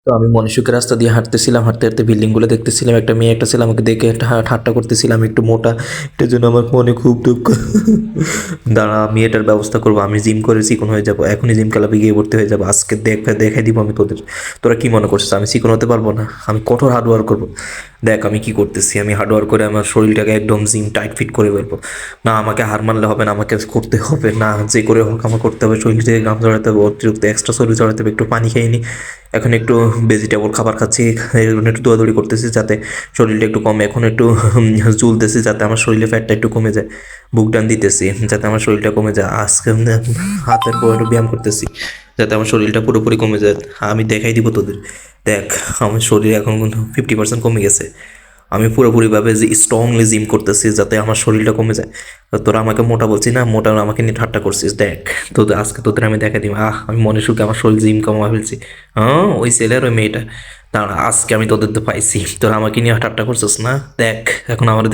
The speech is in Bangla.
তো আমি মনীষুকের রাস্তা দিয়ে হাঁটতেছিলাম, হাঁটতে হাঁটতে বিল্ডিংগুলো দেখতেছিলাম। একটা মেয়ে একটা ছেলে আমাকে দেখে একটা ঠাট্টা করতেছিলাম, একটু মোটা, এটার জন্য আমার মনে খুব দুঃখ। দাঁড়া, আমি এটার ব্যবস্থা করবো। আমি জিম করে চিকন হয়ে যাবো, এখনই জিম ক্লাবে গিয়ে ভর্তি হয়ে যাবো। আজকে দেখাই দিব আমি তোদের। তোরা কি মনে করছিস আমি চিকন হতে পারবো না? আমি কঠোর হার্ডওয়ার্ক করবো। দেখ আমি কি করতেছি, আমি হার্ডওয়ার্ক করে আমার শরীরটাকে একদম জিম টাইট ফিট করে ফেলবো। না, আমাকে হার মানলে হবে না, আমাকে করতে হবে। না, যে করে হোক আমার করতে হবে। শরীর থেকে ঘাম ঝরাতে হবে, অতিরিক্ত এক্সট্রা শরীর ঝরাতে হবে। একটু পানি খেয়ে নি, এখন একটু ভেজিটেবল খাবার খাচ্ছি, এখন একটু দৌড়াদৌড়ি করতেছি যাতে শরীরটা একটু কমে। এখন একটু চুলতেছি যাতে আমার শরীরে ফ্যাটটা একটু কমে যায়। বুক ডান দিতেছি যাতে আমার শরীরটা কমে যায়। আজকে হাতের পর একটু ব্যায়াম করতেছি যাতে আমার শরীরটা পুরোপুরি কমে যায়। আমি দেখাই দিব তোদের। দেখ, আমার শরীর এখন কিন্তু 50% কমে গেছে। আমি পুরোপুরিভাবে যে স্ট্রংলি জিম করতেছি যাতে আমার শরীরটা কমে যায়। তো তোরা আমাকে মোটা বলছিস না, মোটা আমাকে নিয়ে ঠাট্টা করছিস। দেখ তোদের আজকে তোদের আমি দেখা দিব। আমি মনে সুখে আমার শরীর জিম কমা ফেলছি। হ্যাঁ, ওই ছেলের ওই মেয়েটা। দাঁড়া, আজকে আমি তোদের তো পাইছি। তোরা আমাকে নিয়ে ঠাট্টা করছিস না। দেখ এখন আমার